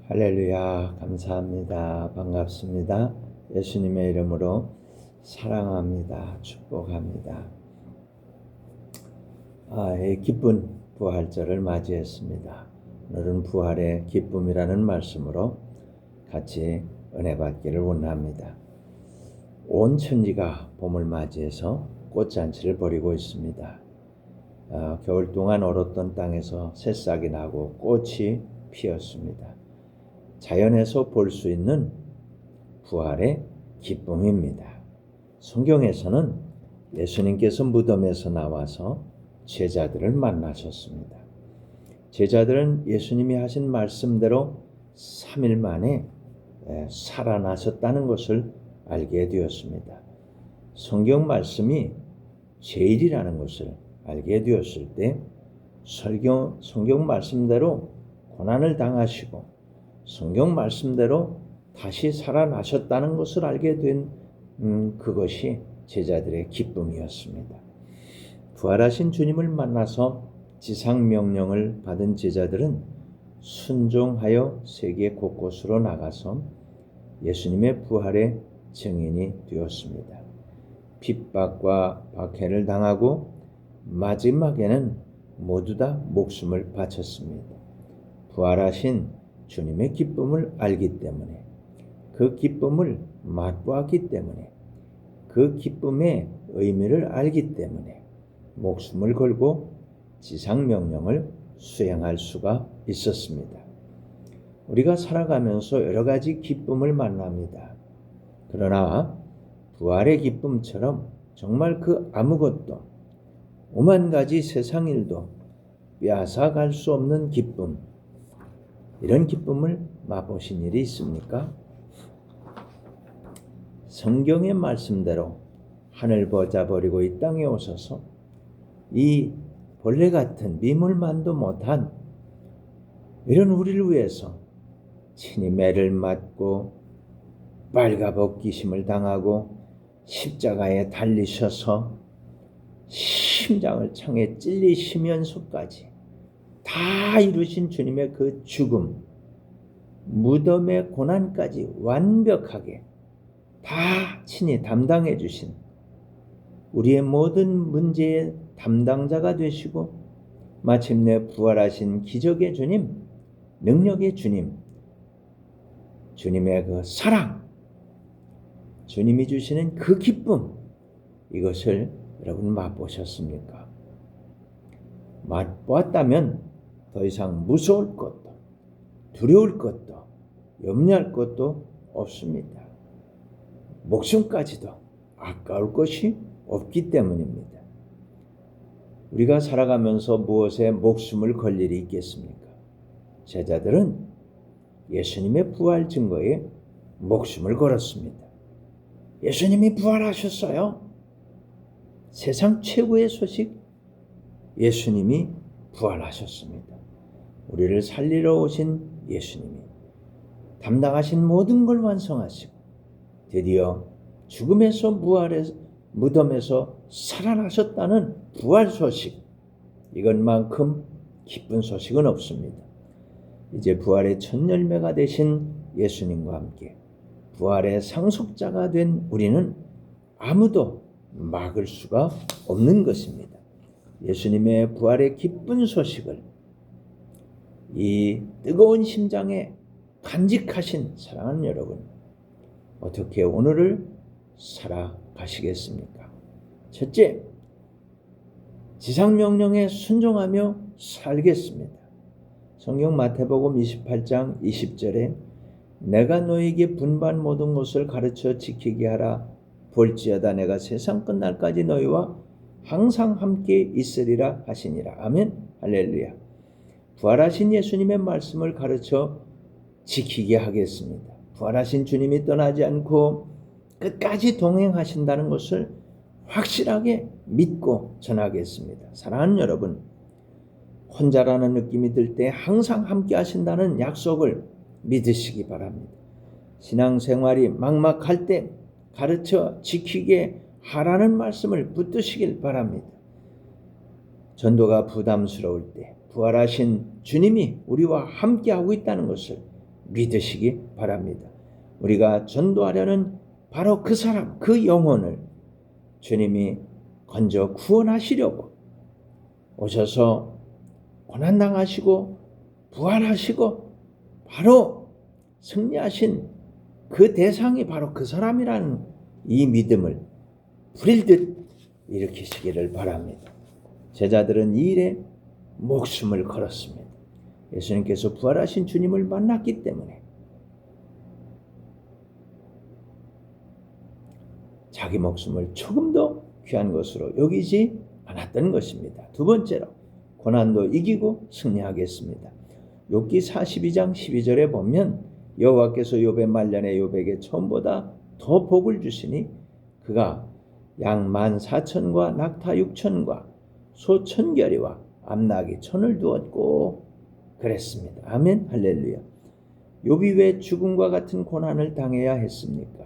할렐루야, 감사합니다. 반갑습니다. 예수님의 이름으로 사랑합니다. 축복합니다. 이 기쁜 부활절을 맞이했습니다. 오늘은 부활의 기쁨이라는 말씀으로 같이 은혜 받기를 원합니다. 온 천지가 봄을 맞이해서 꽃잔치를 벌이고 있습니다. 겨울 동안 얼었던 땅에서 새싹이 나고 꽃이 피었습니다. 자연에서 볼 수 있는 부활의 기쁨입니다. 성경에서는 예수님께서 무덤에서 나와서 제자들을 만나셨습니다. 제자들은 예수님이 하신 말씀대로 3일 만에 살아나셨다는 것을 알게 되었습니다. 성경 말씀이 제일이라는 것을 알게 되었을 때 성경 말씀대로 고난을 당하시고 성경 말씀대로 다시 살아나셨다는 것을 알게 된 그것이 제자들의 기쁨이었습니다. 부활하신 주님을 만나서 지상명령을 받은 제자들은 순종하여 세계 곳곳으로 나가서 예수님의 부활의 증인이 되었습니다. 핍박과 박해를 당하고 마지막에는 모두 다 목숨을 바쳤습니다. 부활하신 주님의 기쁨을 알기 때문에, 그 기쁨을 맛보았기 때문에, 그 기쁨의 의미를 알기 때문에 목숨을 걸고 지상명령을 수행할 수가 있었습니다. 우리가 살아가면서 여러 가지 기쁨을 만납니다. 그러나 부활의 기쁨처럼 정말 그 아무것도, 오만 가지 세상 일도 빼앗아갈 수 없는 기쁨, 이런 기쁨을 맛보신 일이 있습니까? 성경의 말씀대로 하늘 보자 버리고 이 땅에 오셔서 이 벌레 같은 미물만도 못한 이런 우리를 위해서 친히 매를 맞고 빨가벗기심을 당하고 십자가에 달리셔서 심장을 창에 찔리시면서까지 다 이루신 주님의 그 죽음, 무덤의 고난까지 완벽하게 다 친히 담당해 주신 우리의 모든 문제의 담당자가 되시고 마침내 부활하신 기적의 주님, 능력의 주님, 주님의 그 사랑, 주님이 주시는 그 기쁨, 이것을 여러분 맛보셨습니까? 맛보았다면 더 이상 무서울 것도 두려울 것도 염려할 것도 없습니다. 목숨까지도 아까울 것이 없기 때문입니다. 우리가 살아가면서 무엇에 목숨을 걸 일이 있겠습니까? 제자들은 예수님의 부활 증거에 목숨을 걸었습니다. 예수님이 부활하셨어요. 세상 최고의 소식, 예수님이 부활하셨습니다. 우리를 살리러 오신 예수님이 담당하신 모든 걸 완성하시고 드디어 죽음에서 무덤에서 살아나셨다는 부활 소식, 이것만큼 기쁜 소식은 없습니다. 이제 부활의 첫 열매가 되신 예수님과 함께 부활의 상속자가 된 우리는 아무도 막을 수가 없는 것입니다. 예수님의 부활의 기쁜 소식을 이 뜨거운 심장에 간직하신 사랑하는 여러분, 어떻게 오늘을 살아가시겠습니까? 첫째, 지상명령에 순종하며 살겠습니다. 성경 마태복음 28장 20절에 내가 너에게 분반 모든 것을 가르쳐 지키게 하라. 볼지어다 내가 세상 끝날까지 너희와 항상 함께 있으리라 하시니라. 아멘. 할렐루야. 부활하신 예수님의 말씀을 가르쳐 지키게 하겠습니다. 부활하신 주님이 떠나지 않고 끝까지 동행하신다는 것을 확실하게 믿고 전하겠습니다. 사랑하는 여러분, 혼자라는 느낌이 들 때 항상 함께 하신다는 약속을 믿으시기 바랍니다. 신앙생활이 막막할 때 가르쳐 지키게 하라는 말씀을 붙드시길 바랍니다. 전도가 부담스러울 때 부활하신 주님이 우리와 함께하고 있다는 것을 믿으시기 바랍니다. 우리가 전도하려는 바로 그 사람, 그 영혼을 주님이 건져 구원하시려고 오셔서 고난당하시고 부활하시고 바로 승리하신 그 대상이 바로 그 사람이라는 이 믿음을 불일 듯 일으키시기를 바랍니다. 제자들은 이 일에 목숨을 걸었습니다. 예수님께서 부활하신 주님을 만났기 때문에 자기 목숨을 조금도 귀한 것으로 여기지 않았던 것입니다. 두 번째로 고난도 이기고 승리하겠습니다. 욥기 42장 12절에 보면 여호와께서 욥의 말년에 욥에게 처음보다 더 복을 주시니 그가 양 14,000과 낙타 6,000과 소 1,000결이와 암나귀 1,000을 두었고 그랬습니다. 아멘 할렐루야. 욥이 왜 죽음과 같은 고난을 당해야 했습니까?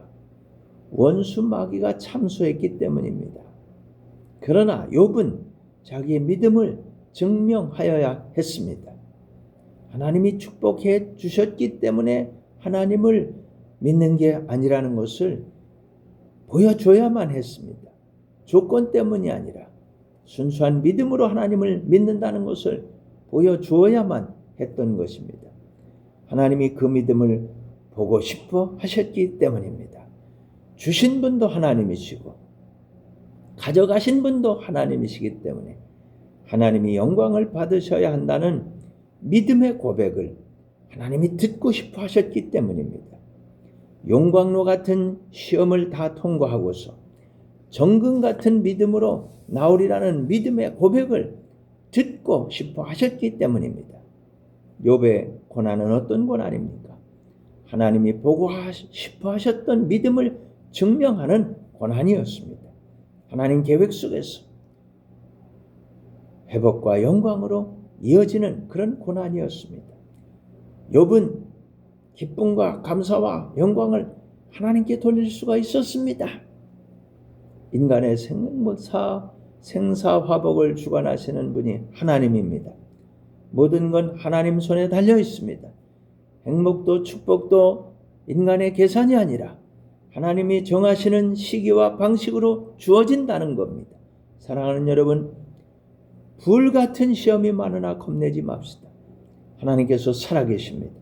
원수 마귀가 참소했기 때문입니다. 그러나 욥은 자기의 믿음을 증명하여야 했습니다. 하나님이 축복해 주셨기 때문에 하나님을 믿는 게 아니라는 것을 보여줘야만 했습니다. 조건 때문이 아니라 순수한 믿음으로 하나님을 믿는다는 것을 보여주어야만 했던 것입니다. 하나님이 그 믿음을 보고 싶어 하셨기 때문입니다. 주신 분도 하나님이시고 가져가신 분도 하나님이시기 때문에 하나님이 영광을 받으셔야 한다는 믿음의 고백을 하나님이 듣고 싶어 하셨기 때문입니다. 용광로 같은 시험을 다 통과하고서 정금 같은 믿음으로 나오리라는 믿음의 고백을 듣고 싶어 하셨기 때문입니다. 욥의 고난은 어떤 고난입니까? 하나님이 보고 싶어 하셨던 믿음을 증명하는 고난이었습니다. 하나님 계획 속에서 회복과 영광으로 이어지는 그런 고난이었습니다. 욥은 기쁨과 감사와 영광을 하나님께 돌릴 수가 있었습니다. 인간의 생사화복을 주관하시는 분이 하나님입니다. 모든 건 하나님 손에 달려 있습니다. 행복도 축복도 인간의 계산이 아니라 하나님이 정하시는 시기와 방식으로 주어진다는 겁니다. 사랑하는 여러분, 불같은 시험이 많으나 겁내지 맙시다. 하나님께서 살아계십니다.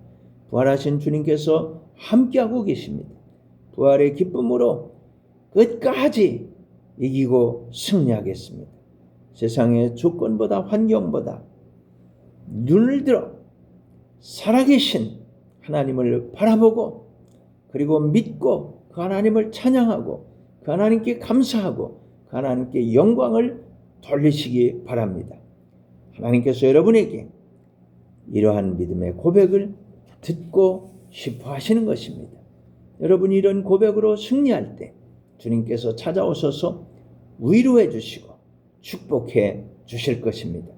부활하신 주님께서 함께하고 계십니다. 부활의 기쁨으로 끝까지 이기고 승리하겠습니다. 세상의 조건보다 환경보다 눈을 들어 살아계신 하나님을 바라보고 그리고 믿고 그 하나님을 찬양하고 그 하나님께 감사하고 그 하나님께 영광을 돌리시기 바랍니다. 하나님께서 여러분에게 이러한 믿음의 고백을 듣고 싶어 하시는 것입니다. 여러분이 이런 고백으로 승리할 때 주님께서 찾아오셔서 위로해 주시고 축복해 주실 것입니다.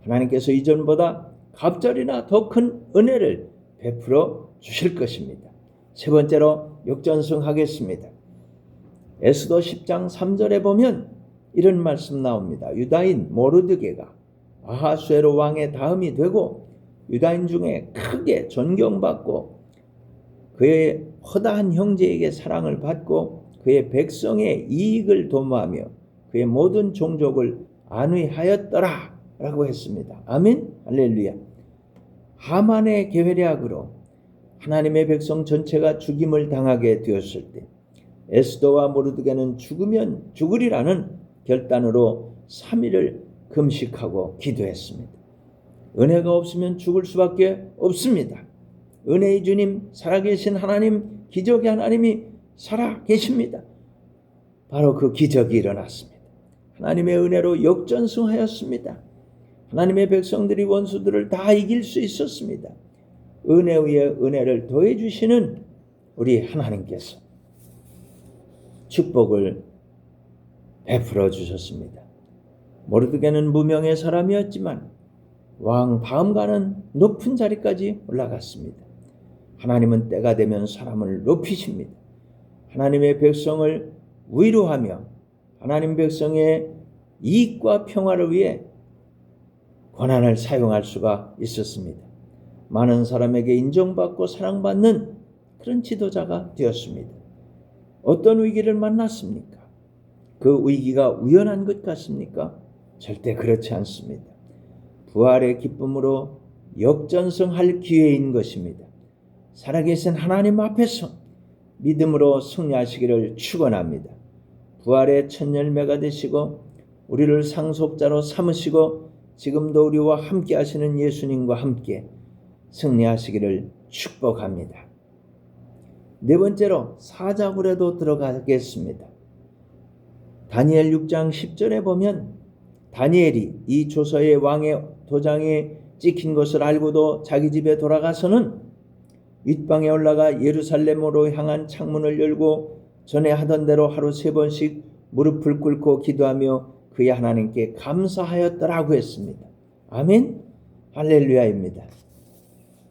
하나님께서 이전보다 갑절이나 더 큰 은혜를 베풀어 주실 것입니다. 세 번째로 역전승하겠습니다. 에스더 10장 3절에 보면 이런 말씀 나옵니다. 유다인 모르드게가 아하수에로 왕의 다음이 되고 유다인 중에 크게 존경받고 그의 허다한 형제에게 사랑을 받고 그의 백성의 이익을 도모하며 그의 모든 종족을 안위하였더라 라고 했습니다. 아멘 할렐루야. 하만의 계략으로 하나님의 백성 전체가 죽임을 당하게 되었을 때 에스더와 모르드게는 죽으면 죽으리라는 결단으로 3일을 금식하고 기도했습니다. 은혜가 없으면 죽을 수밖에 없습니다. 은혜의 주님, 살아계신 하나님, 기적의 하나님이 살아계십니다. 바로 그 기적이 일어났습니다. 하나님의 은혜로 역전승하였습니다. 하나님의 백성들이 원수들을 다 이길 수 있었습니다. 은혜 위에 은혜를 더해 주시는 우리 하나님께서 축복을 베풀어 주셨습니다. 모르드게는 무명의 사람이었지만 왕 다음가는 높은 자리까지 올라갔습니다. 하나님은 때가 되면 사람을 높이십니다. 하나님의 백성을 위로하며 하나님 백성의 이익과 평화를 위해 권한을 사용할 수가 있었습니다. 많은 사람에게 인정받고 사랑받는 그런 지도자가 되었습니다. 어떤 위기를 만났습니까? 그 위기가 우연한 것 같습니까? 절대 그렇지 않습니다. 부활의 기쁨으로 역전승할 기회인 것입니다. 살아계신 하나님 앞에서 믿음으로 승리하시기를 축원합니다. 부활의 첫 열매가 되시고 우리를 상속자로 삼으시고 지금도 우리와 함께 하시는 예수님과 함께 승리하시기를 축복합니다. 네 번째로 사자굴에도 들어가겠습니다. 다니엘 6장 10절에 보면 다니엘이 이 조서의 왕의 도장에 찍힌 것을 알고도 자기 집에 돌아가서는 윗방에 올라가 예루살렘으로 향한 창문을 열고 전에 하던 대로 하루 3번씩 무릎을 꿇고 기도하며 그의 하나님께 감사하였더라고 했습니다. 아멘. 할렐루야입니다.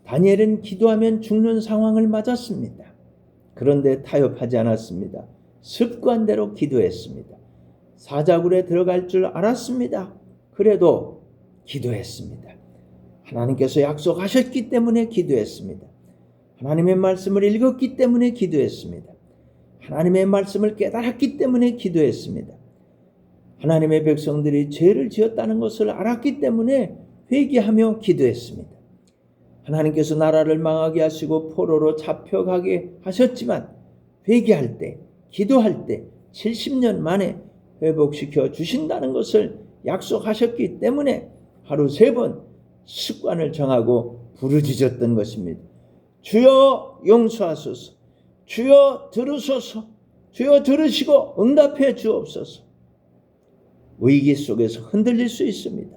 다니엘은 기도하면 죽는 상황을 맞았습니다. 그런데 타협하지 않았습니다. 습관대로 기도했습니다. 사자굴에 들어갈 줄 알았습니다. 그래도 기도했습니다. 하나님께서 약속하셨기 때문에 기도했습니다. 하나님의 말씀을 읽었기 때문에 기도했습니다. 하나님의 말씀을 깨달았기 때문에 기도했습니다. 하나님의 백성들이 죄를 지었다는 것을 알았기 때문에 회개하며 기도했습니다. 하나님께서 나라를 망하게 하시고 포로로 잡혀가게 하셨지만 회개할 때, 기도할 때 70년 만에 회복시켜 주신다는 것을 약속하셨기 때문에 하루 3번 습관을 정하고 부르짖었던 것입니다. 주여 용서하소서. 주여 들으소서. 주여 들으시고 응답해 주옵소서. 위기 속에서 흔들릴 수 있습니다.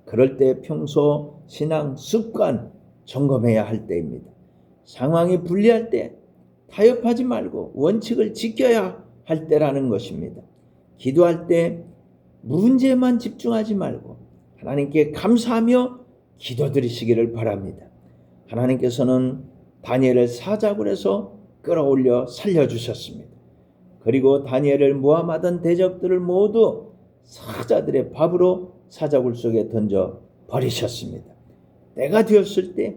그럴 때 평소 신앙 습관 점검해야 할 때입니다. 상황이 불리할 때 타협하지 말고 원칙을 지켜야 할 때라는 것입니다. 기도할 때 문제만 집중하지 말고 하나님께 감사하며 기도드리시기를 바랍니다. 하나님께서는 다니엘을 사자굴에서 끌어올려 살려주셨습니다. 그리고 다니엘을 모함하던 대적들을 모두 사자들의 밥으로 사자굴 속에 던져 버리셨습니다. 때가 되었을 때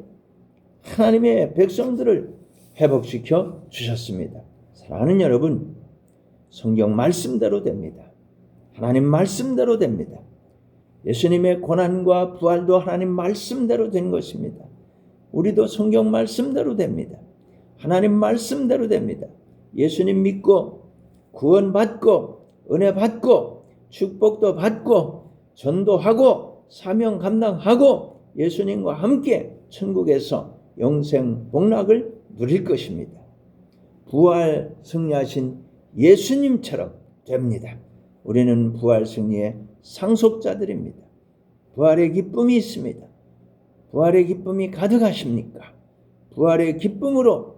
하나님의 백성들을 회복시켜 주셨습니다. 사랑하는 여러분, 성경 말씀대로 됩니다. 하나님 말씀대로 됩니다. 예수님의 고난과 부활도 하나님 말씀대로 된 것입니다. 우리도 성경 말씀대로 됩니다. 하나님 말씀대로 됩니다. 예수님 믿고 구원받고 은혜 받고 축복도 받고 전도하고 사명 감당하고 예수님과 함께 천국에서 영생 복락을 누릴 것입니다. 부활 승리하신 예수님처럼 됩니다. 우리는 부활 승리의 상속자들입니다. 부활의 기쁨이 있습니다. 부활의 기쁨이 가득하십니까? 부활의 기쁨으로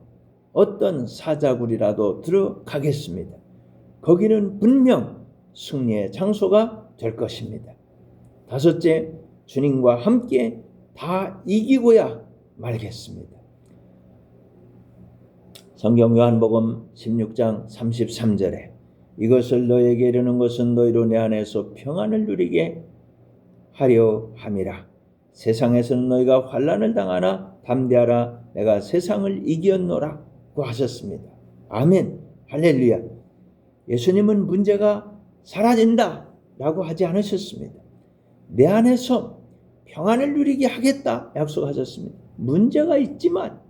어떤 사자굴이라도 들어가겠습니다. 거기는 분명 승리의 장소가 될 것입니다. 5째, 주님과 함께 다 이기고야 말겠습니다. 성경 요한복음 16장 33절에 이것을 너에게 이르는 것은 너희로 내 안에서 평안을 누리게 하려 함이라. 세상에서는 너희가 환난을 당하나 담대하라. 내가 세상을 이겼노라고 하셨습니다. 아멘. 할렐루야. 예수님은 문제가 사라진다 라고 하지 않으셨습니다. 내 안에서 평안을 누리게 하겠다 약속하셨습니다. 문제가 있지만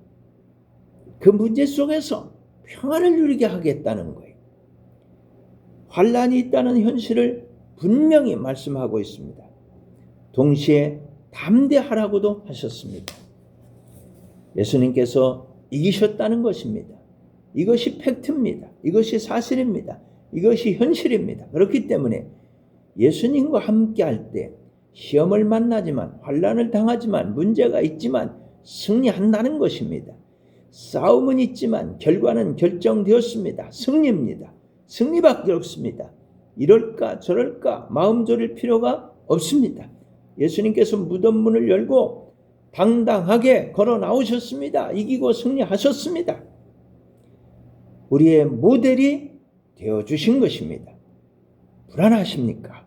그 문제 속에서 평안을 누리게 하겠다는 거예요. 환난이 있다는 현실을 분명히 말씀하고 있습니다. 동시에 담대하라고도 하셨습니다. 예수님께서 이기셨다는 것입니다. 이것이 팩트입니다. 이것이 사실입니다. 이것이 현실입니다. 그렇기 때문에 예수님과 함께 할 때 시험을 만나지만 환난을 당하지만 문제가 있지만 승리한다는 것입니다. 싸움은 있지만 결과는 결정되었습니다. 승리입니다. 승리밖에 없습니다. 이럴까 저럴까 마음 졸일 필요가 없습니다. 예수님께서 무덤 문을 열고 당당하게 걸어 나오셨습니다. 이기고 승리하셨습니다. 우리의 모델이 되어주신 것입니다. 불안하십니까?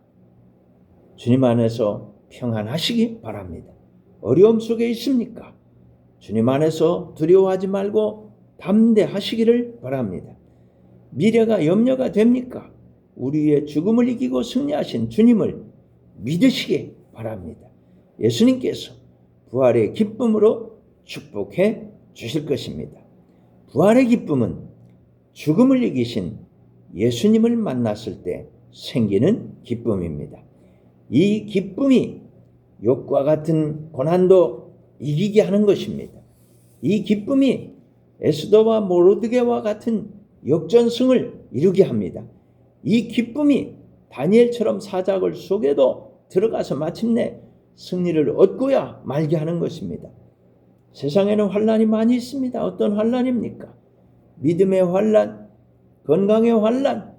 주님 안에서 평안하시기 바랍니다. 어려움 속에 있습니까? 주님 안에서 두려워하지 말고 담대하시기를 바랍니다. 미래가 염려가 됩니까? 우리의 죽음을 이기고 승리하신 주님을 믿으시기 바랍니다. 예수님께서 부활의 기쁨으로 축복해 주실 것입니다. 부활의 기쁨은 죽음을 이기신 예수님을 만났을 때 생기는 기쁨입니다. 이 기쁨이 욕과 같은 고난도 이기게 하는 것입니다. 이 기쁨이 에스더와 모르드게와 같은 역전승을 이루게 합니다. 이 기쁨이 다니엘처럼 사자굴 속에도 들어가서 마침내 승리를 얻고야 말게 하는 것입니다. 세상에는 환난이 많이 있습니다. 어떤 환난입니까? 믿음의 환난, 건강의 환난,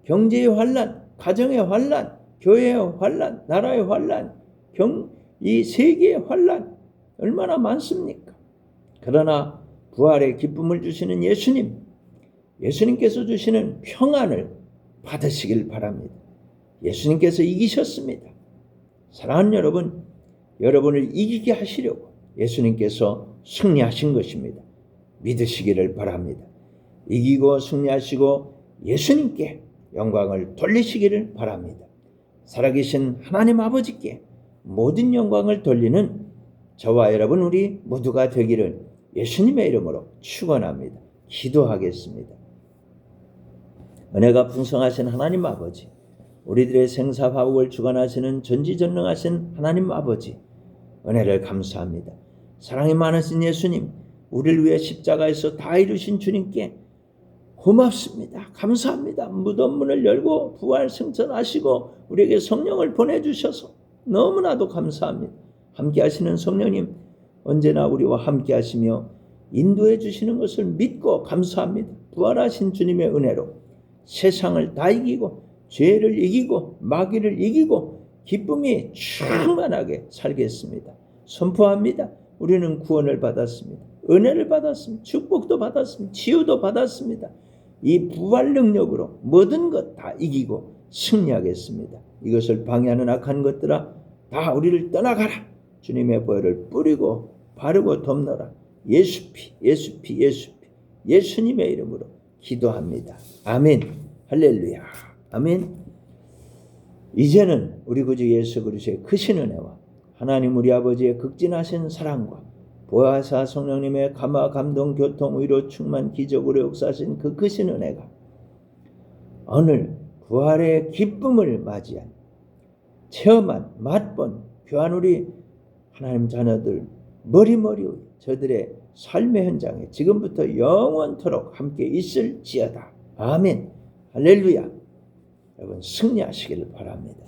경제의 환난, 가정의 환난, 교회의 환난, 나라의 환난, 이 세계의 환난 얼마나 많습니까? 그러나 부활의 기쁨을 주시는 예수님께서 주시는 평안을 받으시길 바랍니다. 예수님께서 이기셨습니다. 사랑하는 여러분, 여러분을 이기게 하시려고 예수님께서 승리하신 것입니다. 믿으시기를 바랍니다. 이기고 승리하시고 예수님께 영광을 돌리시기를 바랍니다. 살아계신 하나님 아버지께 모든 영광을 돌리는 저와 여러분 우리 모두가 되기를 예수님의 이름으로 축원합니다. 기도하겠습니다. 은혜가 풍성하신 하나님 아버지, 우리들의 생사화복을 주관하시는 전지전능하신 하나님 아버지, 은혜를 감사합니다. 사랑이 많으신 예수님, 우리를 위해 십자가에서 다 이루신 주님께 고맙습니다. 감사합니다. 무덤 문을 열고 부활 승천하시고 우리에게 성령을 보내주셔서 너무나도 감사합니다. 함께 하시는 성령님, 언제나 우리와 함께 하시며 인도해 주시는 것을 믿고 감사합니다. 부활하신 주님의 은혜로 세상을 다 이기고 죄를 이기고 마귀를 이기고 기쁨이 충만하게 살겠습니다. 선포합니다. 우리는 구원을 받았습니다. 은혜를 받았습니다. 축복도 받았습니다. 치유도 받았습니다. 이 부활 능력으로 모든 것 다 이기고 승리하겠습니다. 이것을 방해하는 악한 것들아 다 우리를 떠나가라. 주님의 보혈을 뿌리고 바르고 덮너라. 예수피 예수님의 이름으로 기도합니다. 아멘. 할렐루야. 아멘. 이제는 우리 구주 예수 그리스도의 크신 은혜와 하나님 우리 아버지의 극진하신 사랑과 보혜사 성령님의 감화 감동 교통 위로 충만 기적으로 역사하신 그 크신 은혜가 오늘 부활의 기쁨을 맞이한 체험한 맛본 귀한 우리 하나님 자녀들 머리머리 저들의 삶의 현장에 지금부터 영원토록 함께 있을지어다. 아멘. 할렐루야. 여러분 승리하시기를 바랍니다.